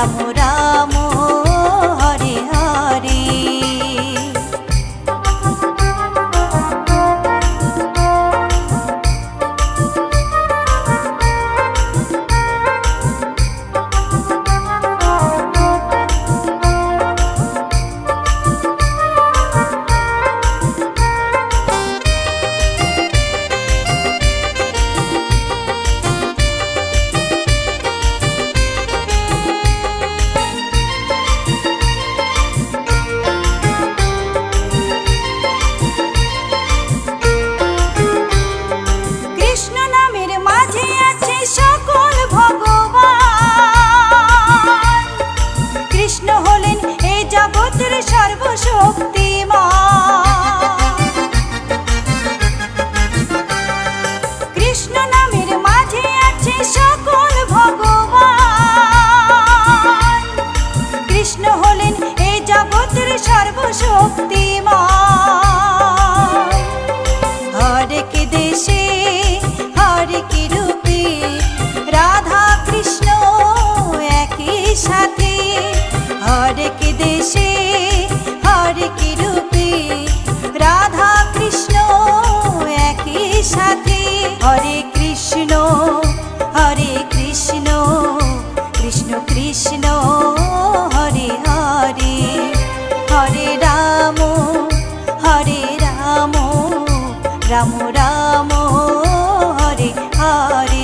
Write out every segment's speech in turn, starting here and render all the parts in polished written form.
রাম রাম হরে হরে। রাম রাম হরে হরে।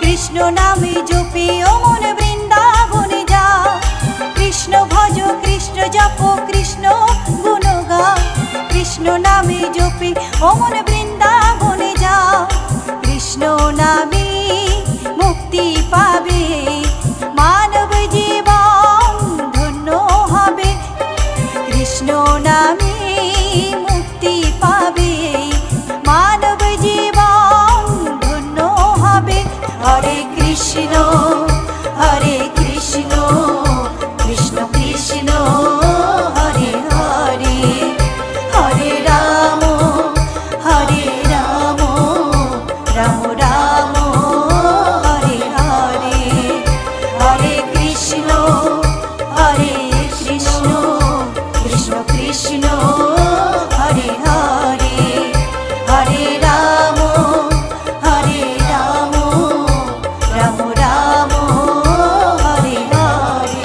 কৃষ্ণ নামে জপে ও মন বৃন্দাবনে যাও, কৃষ্ণ ভজ কৃষ্ণ জপ কৃষ্ণ গুণ গাও, কৃষ্ণ নামে জপে ও মন বৃন্দাবনে যাও, কৃষ্ণ নামে মুক্তি পাবে মানব জীবন ধন্য হবে, কৃষ্ণ নামে মুক্তি পাবে মানব জীবন ধন্য হবে। হরে কৃষ্ণ কৃষ্ণ কৃষ্ণ হরে হরে, হরে রাম রাম রাম হরে হরে, হরে কৃষ্ণ কৃষ্ণ কৃষ্ণ হরে হরে, হরে রাম রাম রাম হরে হরে।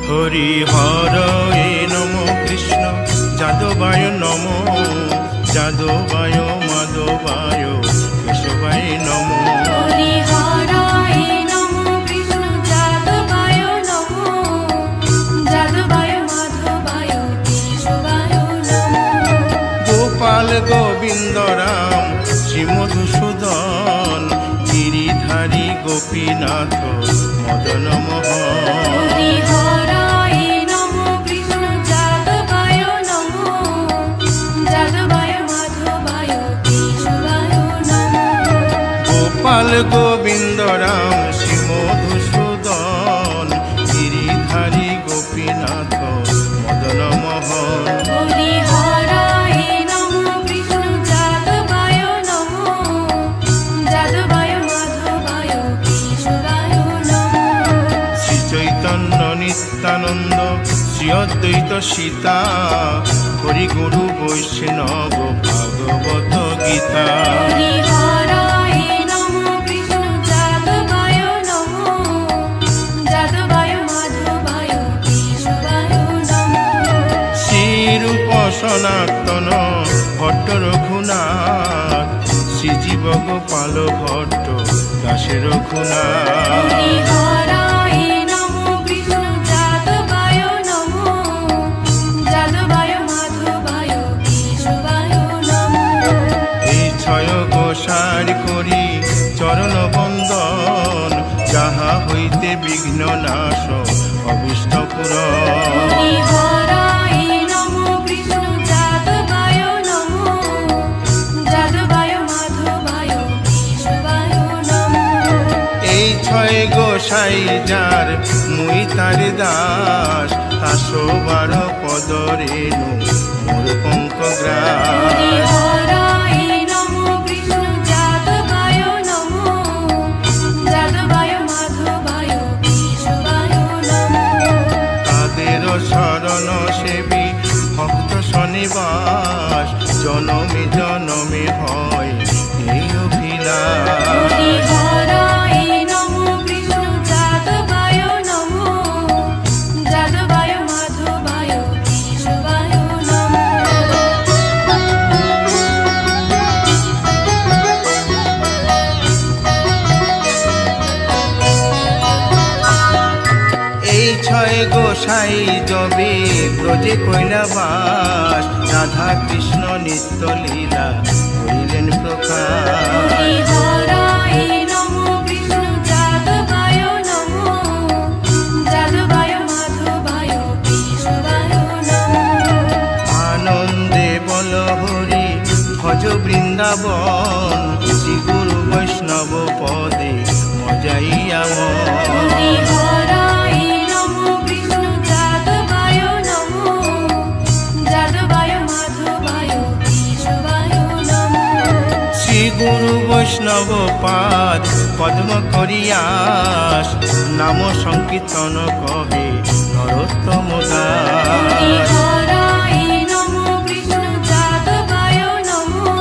হরি হরয়ে নম কৃষ্ণ যাদবায় নম, যাদবায় মাধবায় কেশবায় নম। হরি হরয়ে নম কৃষ্ণ যাদবায় নম, মধুসূদন গিরিধারী গোপীনাথ মদন মোহন। হরি হরায় নমো কৃষ্ণ যাদবায় নমো, যাদবায় মাধবায় কেশবায় নমো। গোপাল গোবিন্দ রাম শ্রী মধুসূদন গিরিধারী গোপীনাথ মদন মোহন। হরি হরায় নমো কৃষ্ণ যাদবায় নমো, যাদবায় মাধবায় কেশবায় নমো। শ্রী চৈতন্য নিত্যানন্দ শ্রী অদ্বৈত সীতা হরি গুরু বৈষ্ণব ভাগবত গীতা। হরি হরায় নমো কৃষ্ণ যাদবায় নমো, যাদবায় মাধবায় কেশবায় নমো। শ্রীরূপ সনাতন ভট্ট রঘুনাথ শ্রীজীব গোপাল ভট্ট দাসে রঘুনাথ। হরি হরায় নমো কৃষ্ণ যাদবায় নমো, যাদবায় মাধবায় কেশবায় নমো। এই ছয় গোসার করি চরণ বন্দন যাহা হইতে বিঘ্ন নাশ অভিষ্ট পুরন। হরি হরায় নমো কৃষ্ণ যাদবায় নমো, যাদবায় মাধবায় কেশবায় নমো। এই ছয় গোসাই যার মুই তার দাস তাসো বার পদ রেণু মোর পঙ্ক হরি গ্রাস। হরায় নমো কৃষ্ণ যাদবায় নমো, যাদবায় মাধবায় কেশবায় নমো। তাদের শরণ সেবী ভক্ত শনিবাস জনমে জনমে হয় এই অভিলাষ। হরি হরায় নমো কৃষ্ণ যাদবায় নমো, যাদবায় মাধবায় কেশবায় নমো। এই ছয় গোসাই যবে ব্রজে কৈলাবাস রাধা কৃষ্ণ নিত্য লীলা করিলেন প্রকাশ। হরি হরায় নমো কৃষ্ণ যাদবায় নমো, যাদবায় মাধবায় কেশবায় নমো। আনন্দে বল হরি ভজ বৃন্দাবন শ্রী গুরু বৈষ্ণব পদে মজাইয়া হরি মন। হরায় নমো কৃষ্ণ যাদবায় নমো, যাদবায় মাধবায় কেশবায় নমো। শ্রী গুরু বৈষ্ণব পাদ পদ্ম করিয়াস নাম সংকীর্তন কহে নরোত্তম হরি দাস। হরায় নমো কৃষ্ণ যাদবায় নমো,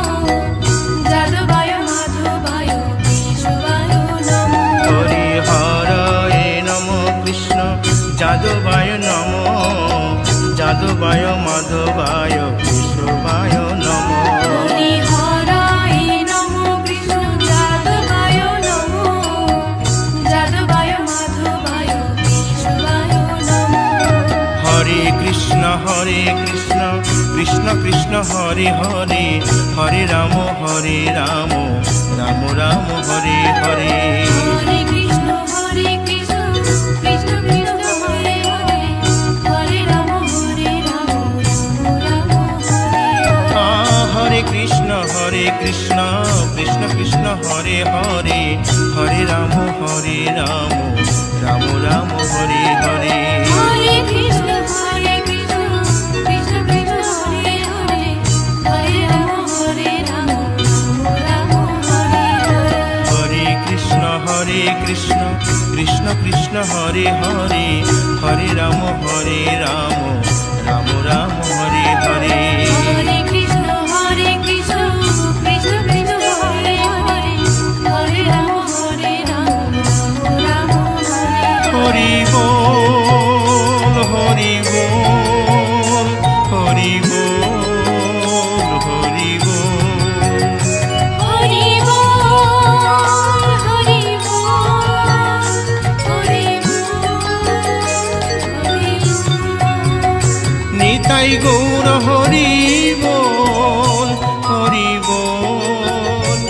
যাদবায় মাধবায় কেশবায় নমো। হরি হরয়ে নম কৃষ্ণ যাদবায় নম যাদবায় মাধবায় কেশবায় নম। হরি হরায় নমো কৃষ্ণ যাদবায় নমো, যাদবায় মাধবায় কেশবায় নমো। হরে কৃষ্ণ কৃষ্ণ কৃষ্ণ হরে হরে হরে রাম রাম রাম হরে হরে। হরে কৃষ্ণ কৃষ্ণ কৃষ্ণ হরে হরে, হরে রাম রাম রাম হরে হরে। হরে কৃষ্ণ কৃষ্ণ কৃষ্ণ হরে হরে হরে রাম রাম রাম হরে হরে। হরে কৃষ্ণ কৃষ্ণ কৃষ্ণ কৃষ্ণ হরে হরে, হরে রাম রাম হরে হরে। হরে কৃষ্ণ কৃষ্ণ কৃষ্ণ হরে হরে হরে রাম রাম রাম হরে হরে। হরে কৃষ্ণ কৃষ্ণ কৃষ্ণ কৃষ্ণ হরে হরে, হরে রাম রাম হরে হরে। হরি বল হরি বল হরি বল হরি বল। হরি বল হরি বল হরি বল হরি বল। নিতাই গৌর হরি বল হরি বল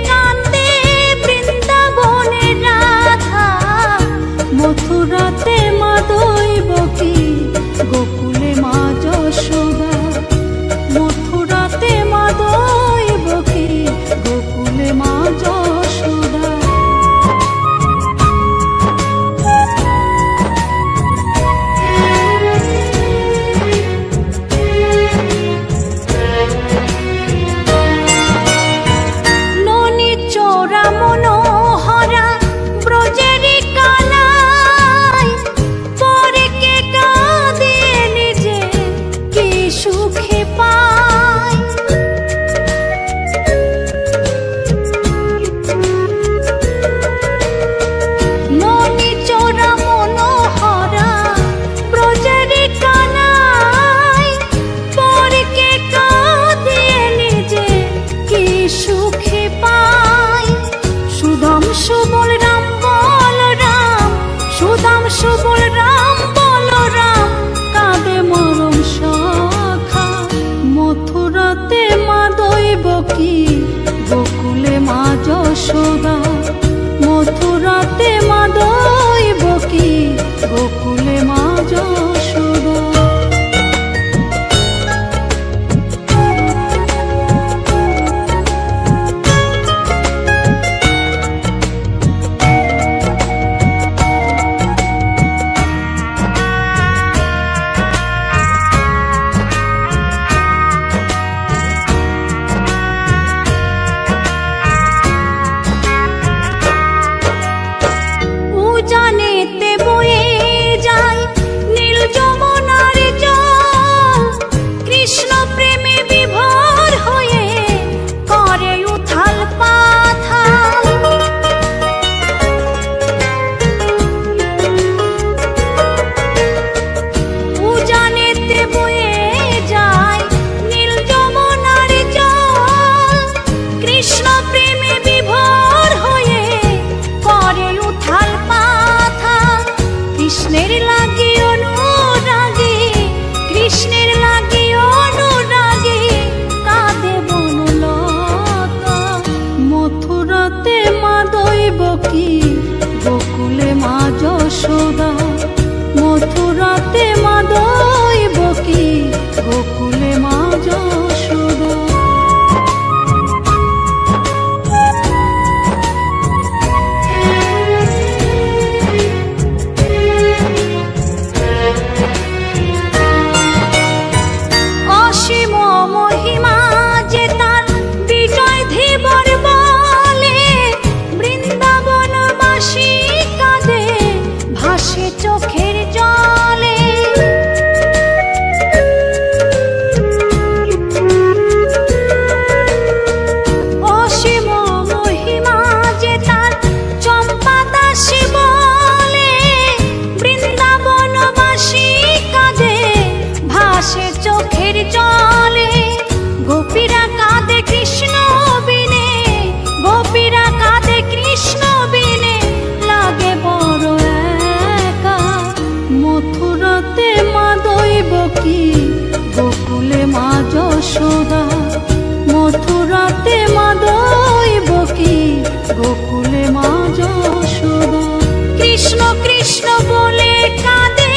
কান্দে বৃন্দাবনের রাধা, মথুরাতে মা দৈবকী, গোকুলে মা যশোদা। মথুরাতে মা দৈবকী, গোকুলে মা যশোদা। ননি চোরা মনোহরা ব্রজেরি কানাই, পরে কে কাঁদিয়ে নিজে কি সুখে পায়। ননি চোরা মনোহরা ব্রজেরি কানাই, পরে কে কাঁদিয়ে নিজে কি সুখে পায়। সুদাম সুবল রাম বলরাম, সুদাম সুবল রাম বলরাম, কাঁদে মরম শাখা। মথুরাতে মা দৈবকী, গোকুলে মা যশোদা। মথুরাতে মা দৈবকী, গোকুলে মা যশোদা। উজানেতে বয়ে যায় নীল যমুনার জল, কৃষ্ণ প্রেমে বিভোর হয়ে করে উথাল পাথাল। উজানেতে বয়ে যায় নীল যমুনার জল, কৃষ্ণ প্রেমে বিভোর হয়ে করে উথাল পাথাল। কৃষ্ণের লাগি অনুরাগী, কৃষ্ণের লাগি অনুরাগী, কাঁদে বনলতা। মথুরাতে মা দৈবকী, গোকুলে মা যশোদা। মথুরাতে মা দৈবকী, গোকুলে মা যশোদা। অসীম মহিমা যে তার বিজয় ধীবর বলে, বৃন্দাবনবাসী কাঁদে ভাসে চোখের জলে। অসীম মহিমা যে তার চম্পা দাসী বলে, বৃন্দাবনবাসী কাঁদে ভাসে চোখের জলে। গোপীরা কাঁদে কৃষ্ণ বিনে, গোপীরা কাঁদে কৃষ্ণ বিনে, লাগে বড় একা। মথুরাতে মা দৈবকী, গোকুলে মা যশোদা। মথুরাতে মা দৈবকী, গোকুলে মা যশোদা। কৃষ্ণ কৃষ্ণ বলে কাঁদে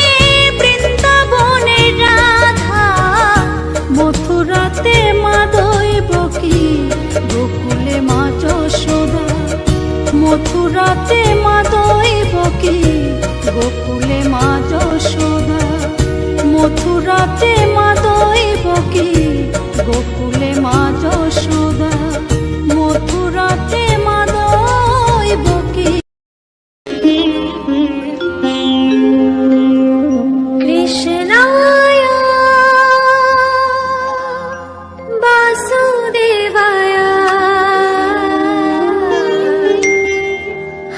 বৃন্দাবনের রাধা, মথুরাতে মা দৈবকী, গোকুলে মা যশোদা। মথুরাতে মা দৈবকী, গোকুলে মা যশোদা। মথুরাতে মা দৈবকী, গোকুলে মা যশোদা। মথুরাতে মা দৈবকী। কৃষ্ণায় বাসুদেবায়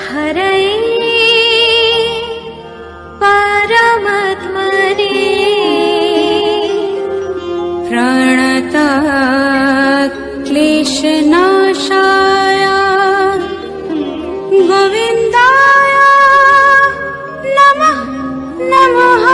হরয়ে পরমাত্মনে প্রণতাৎ ক্লেশনাশায় গোবিন্দায় নমঃ নমঃ।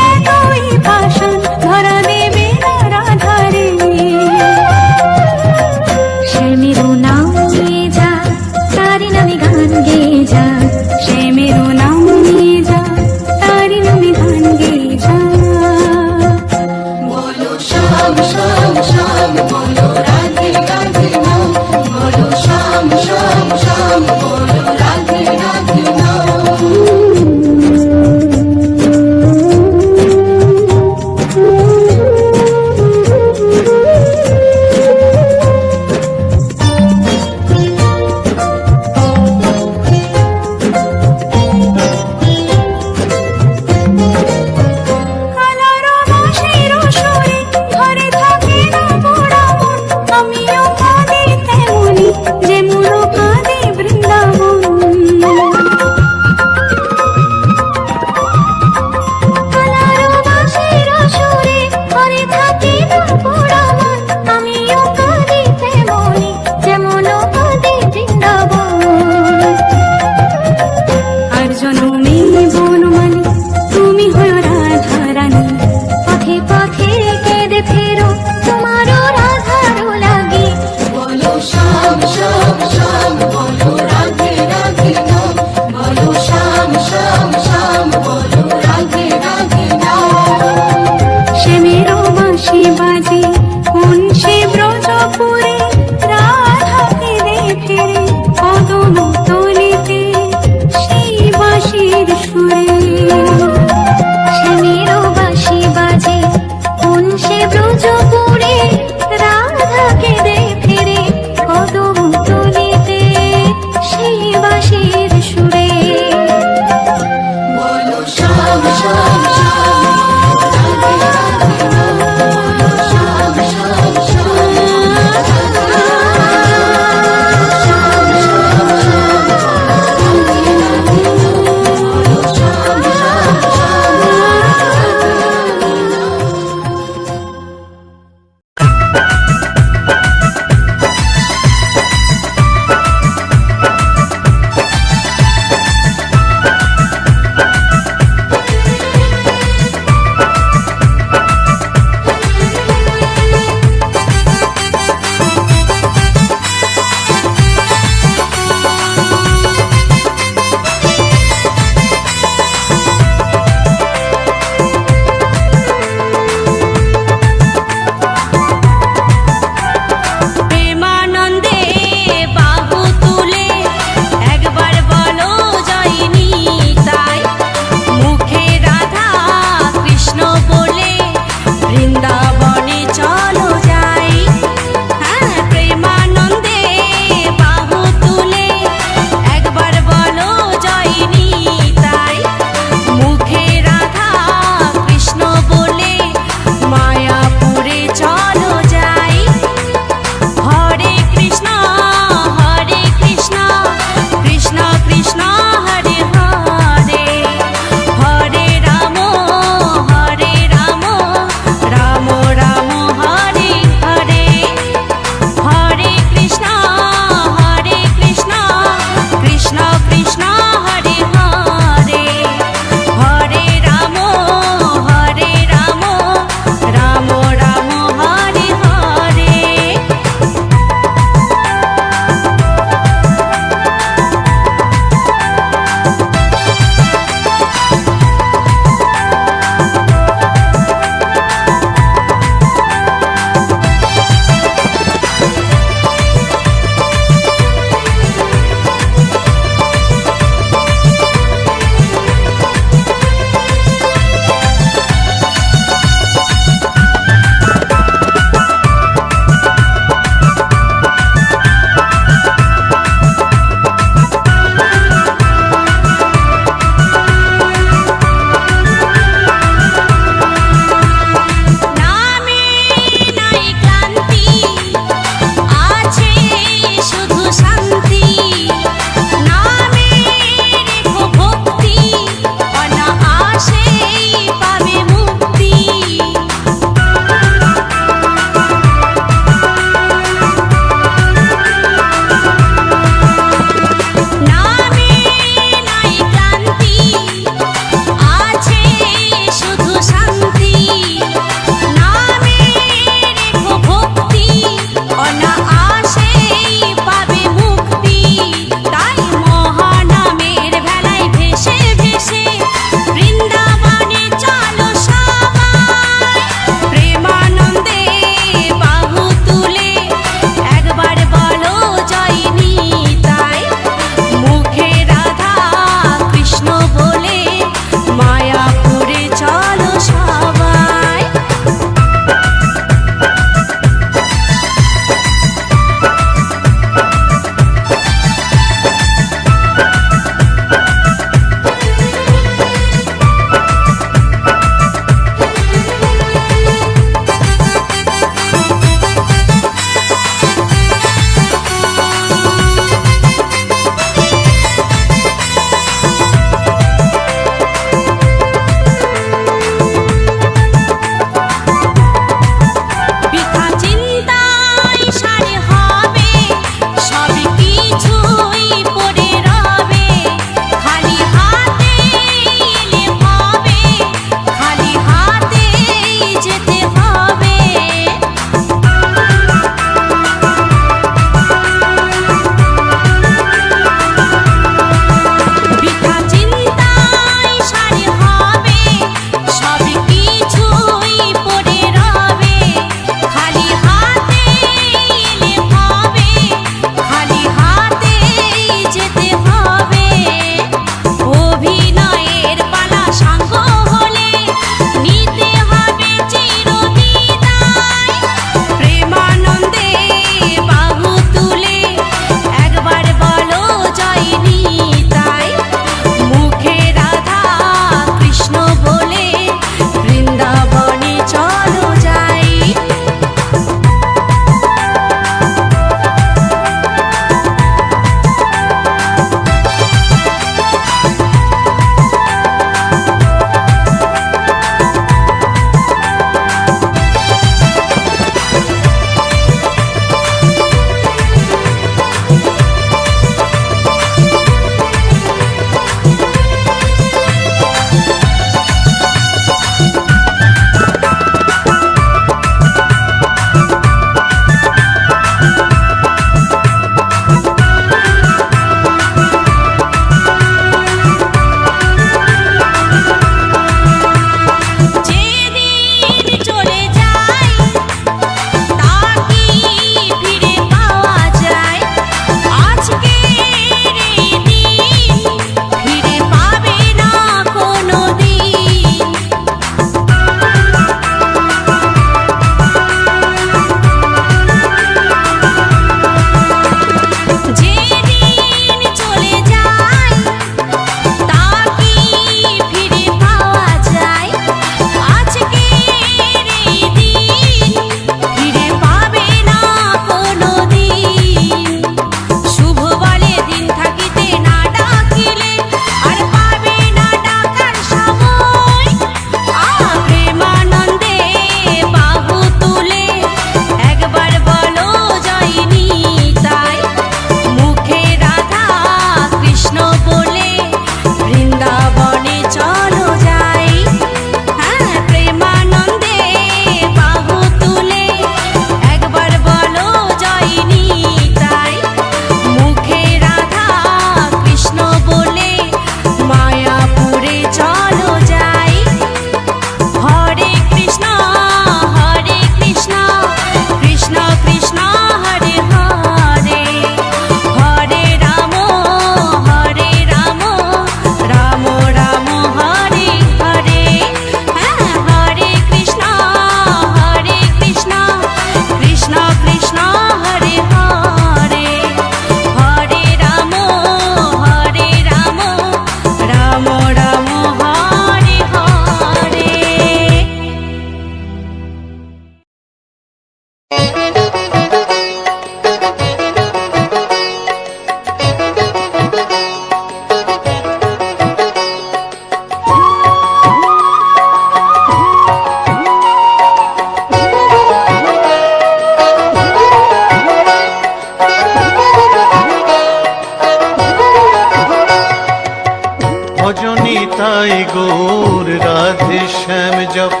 ভজনী তাই গৌর রাধে শ্যাম জপ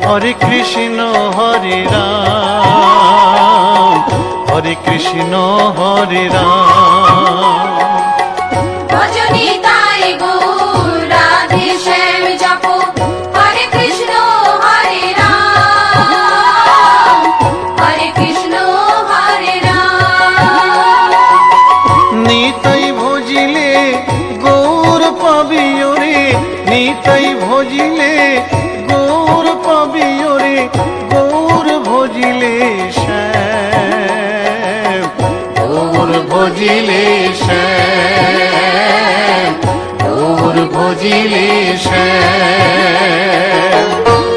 হরে কৃষ্ণ হরে রাম হরে কৃষ্ণ হরে রাম ভজনী তাই গৌর রাধে শ্যাম জপ হরে কৃষ্ণ হরে রাম হরে কৃষ্ণ হরে রাম নিতাই ভজিলে গৌর পাবিও রে নিতাই ভজিলে গৌর পাবিও রে গৌর ভজিলে শ্যাম গৌর ভজিলে শ্যাম গৌর ভজিলে শ্যাম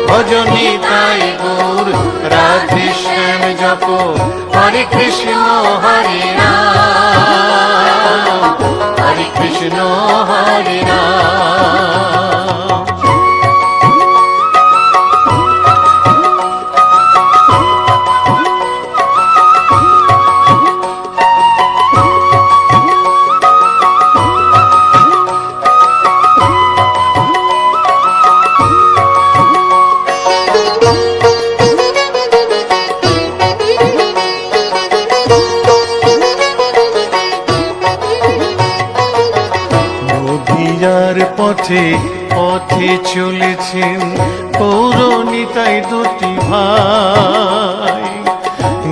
ভজনী তাই গৌর রাধে শ্যাম জপ হরে কৃষ্ণ হরে রাম হরে কৃষ্ণ হরে রাম নদিয়ার পথে পথে চলেছেন পৌরনিতাই দুটি ভাই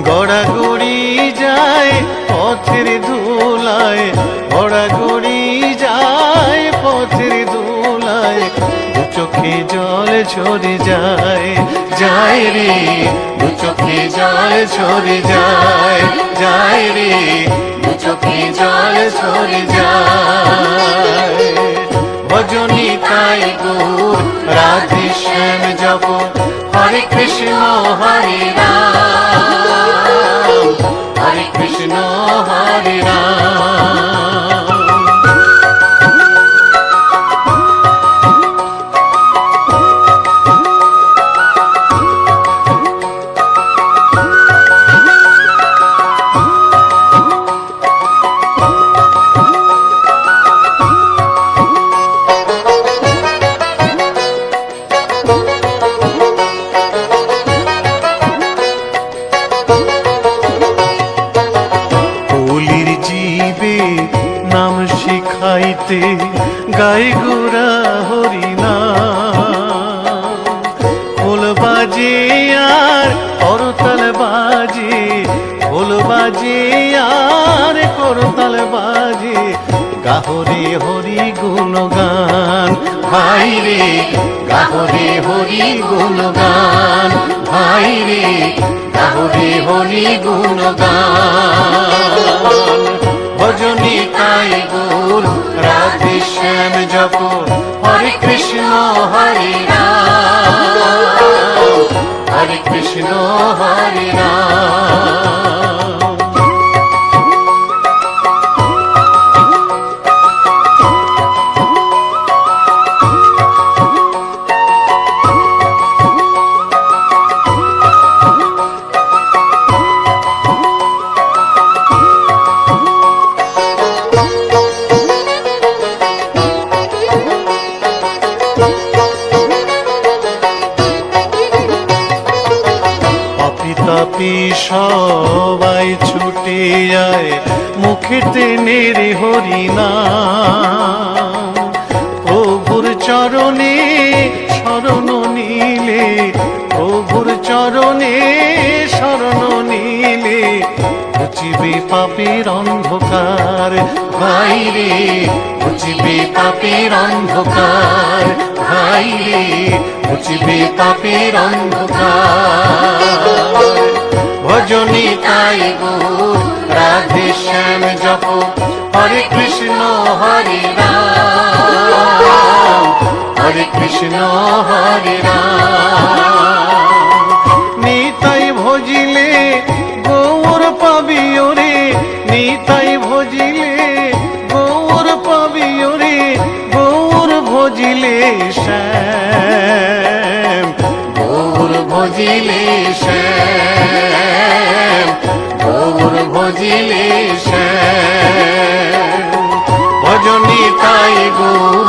গড়াগড়ি যায় পথের ধুলায় গড়াগড়ি যায় পথের ধুলায় দু চোখে জল ঝরে যায় যায় রে দু চোখে জল ঝরে যায় যায় রে দু চোখে জল ঝরে যায় ভজনী তাই গৌর রাধে শ্যাম জপ হরে কৃষ্ণ হরে রাম হরে কৃষ্ণ হরে রাম কলির জীবে নাম শিখাইতে গাই গোরা হরিনাম খোল বাজে আর করতাল বাজে খোল বাজে আর করতাল বাজে গাহরে হরি গুণগান ভাই রে গাহরে হরি গুণগান ভাই রে গাহরে হরি গুণগান ভজনী তাই গৌর রাধে শ্যাম জপ হরে কৃষ্ণ হরে রাম হরে কৃষ্ণ হরে রাম তাপি সবাই ছুটে যায় মুখেতে নেরে হরিনাম প্রভুর চরণে শরণ নিলে প্রভুর চরণে শরণ নিলে ঘুচিবে পাপের অন্ধকার ভাই রে ঘুচিবে পাপের অন্ধকার ভাই রে ঘুচিবে পাপের অন্ধকার ভজনী তাই গৌর রাধে শ্যাম জপ হরে কৃষ্ণ হরে রাম হরে কৃষ্ণ হরে রাম নিতাই ভজিলে গৌর পাবিও রে নিতাই ভজিলে গৌর পাবিও রে গৌর ভজিলে শ্যাম গৌর ভজিলে শ্যাম গৌর ভজিলে শ্যাম ভজনী তাই গৌর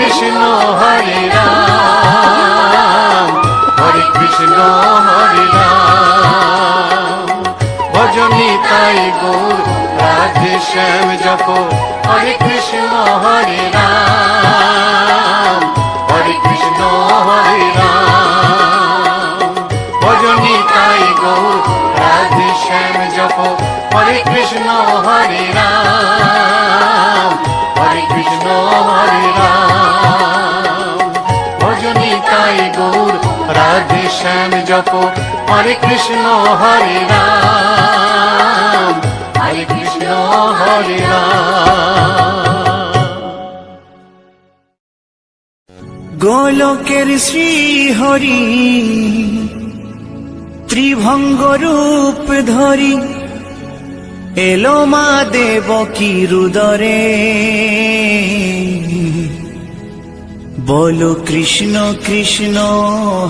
কৃষ্ণ হরে রাম, হরে কৃষ্ণ হরে রাম। ভজনী তাই গৌর রাধে শ্যাম জপ, হরে কৃষ্ণ হরে রাম, হরে কৃষ্ণ হরে রাম। ভজনী তাই গৌর রাধে শ্যাম জপ, হরে কৃষ্ণ হরে রাম, হরে কৃষ্ণ হরে রাম। ভজনী তাই গৌর রাধে শ্যাম জপ, হরে কৃষ্ণ হরে রাম, হরে কৃষ্ণ হরে রাম। গোলকের শ্রী হরি ত্রিভঙ্গ রূপ ধরি এলো মা দেবকী রুদরে। বলো কৃষ্ণ কৃষ্ণ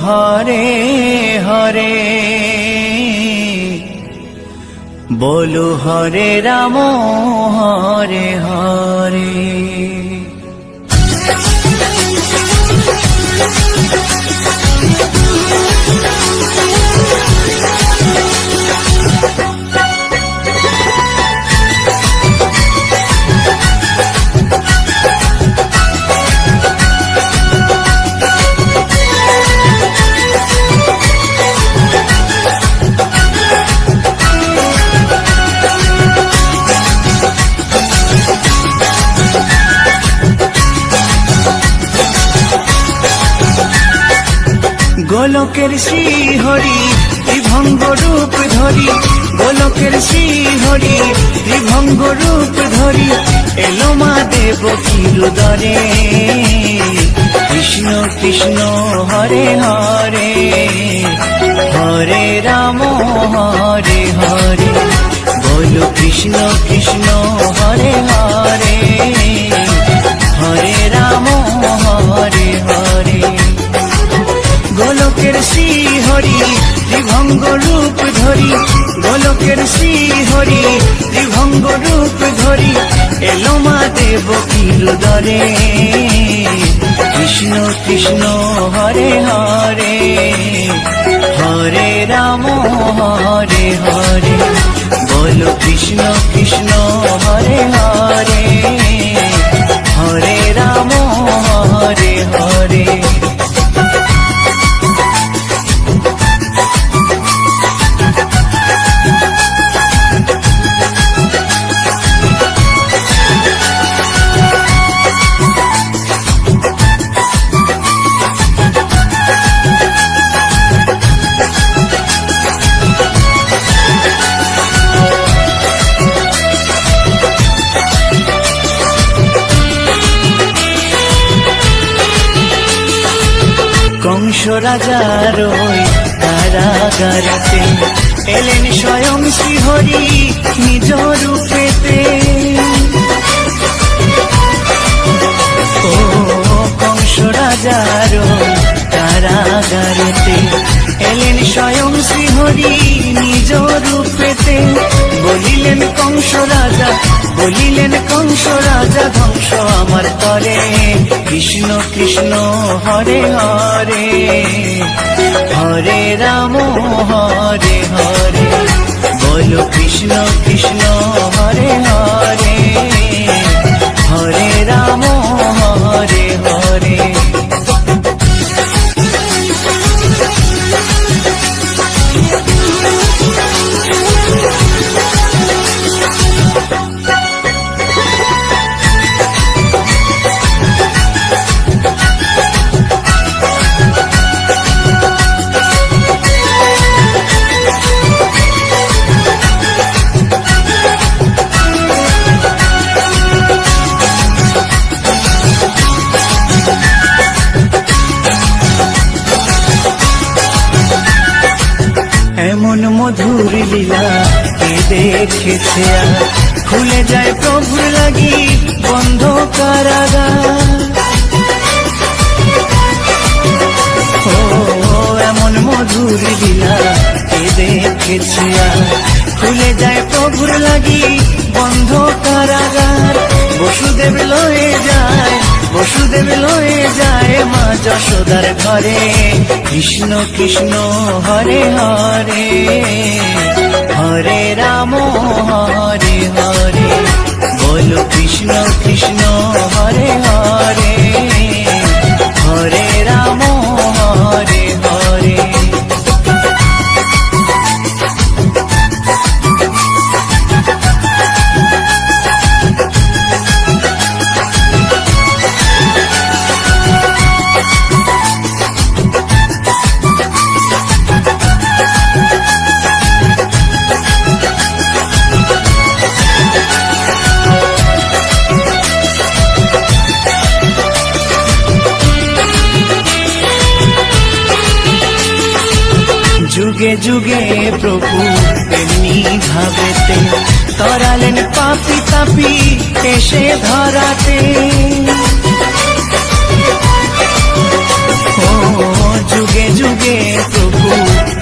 হরে হরে, বলো হরে রাম হরে হরে। গোলকের শ্রী হরি ত্রিভঙ্গ রূপ ধরি, গোলকের শ্রী হরি ত্রিভঙ্গ রূপ ধরি এলো মা দেবকী রুদরে। কৃষ্ণ কৃষ্ণ হরে হরে, হরে রাম হরে হরে। বলো কৃষ্ণ কৃষ্ণ হরে হরে, হরে রাম হরে হরে। গোলকের শ্রী হরি ত্রিভঙ্গ রূপ ধরি, গোলকের শ্রী হরি ত্রিভঙ্গ রূপ ধরি এলো মা দেবকী রুদরে। কৃষ্ণ কৃষ্ণ হরে হরে, হরে রাম হরে হরে। বলো কৃষ্ণ কৃষ্ণ হরে হরে, হরে রাম হরে হরে। কংস রাজার ওই কারাগারেতে এলেন স্বয়ং শ্রীহরি নিজ রূপেতে। ও কংস রাজার ওই কারাগারেতে এলেন স্বয়ং শ্রীহরি নিজ রূপেতে। বলিলেন কংস রাজা, বলিলেন কংস রাজা ধ্বংস আমার তরে। কৃষ্ণ কৃষ্ণ হরে হরে, হরে রাম হরে হরে। বলো কৃষ্ণ কৃষ্ণ হরে হরে, হরে রাম হরে হরে। এমন মধুর লীলা কে দেখেছে আর, খুলে যায় প্রভুর লাগি বন্ধ কারাগার। ও এমন মধুর লীলা কে দেখেছে আর, খুলে যায় প্রভুর লাগি বন্ধ কারাগার। বসুদেব লয়ে যায়, বসুদেব লয়ে যশোদার ঘরে কৃষ্ণ কৃষ্ণ হরে হরে হরে রাম হরে হরে বলো কৃষ্ণ কৃষ্ণ হরে হরে হরে রাম হরে হরে যুগে যুগে প্রভু এমনি ভাবেতে তরালেন পাপি তাপি এসে ধরাতে ও যুগে যুগে প্রভু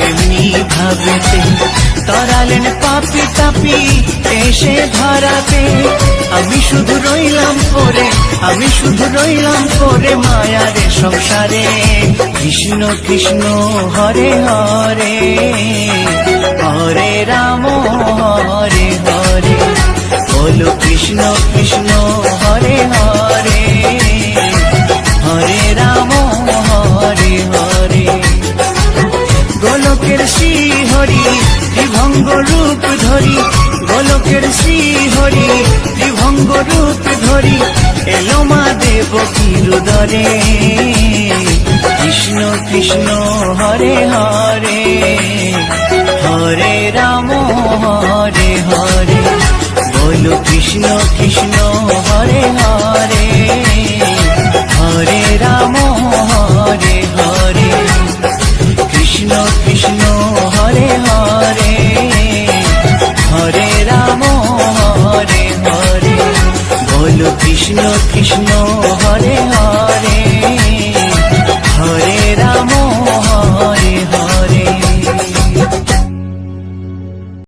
এমনি ভাবেতে তরালেন পাপি তাপি এসে ধরাতে আমি শুধু রইলাম পরে মায়ারে সংসারে কৃষ্ণ কৃষ্ণ হরে হরে হরে রাম হরে হরে বলো কৃষ্ণ কৃষ্ণ হরে হরে হরে রাম হরে হরে গোলকের শ্রী হরি ত্রিভঙ্গ রূপ ধরি গোলকের শ্রী হরি ত্রিভঙ্গ রূপ ধরি এলো মা দেবকীর উদরে কৃষ্ণ কৃষ্ণ হরে হরে হরে রাম হরে হরে বলো কৃষ্ণ কৃষ্ণ হরে হরে হরে রাম হরে হরে কৃষ্ণ কৃষ্ণ হরে হরে হরে রাম হরে হরে বলো কৃষ্ণ কৃষ্ণ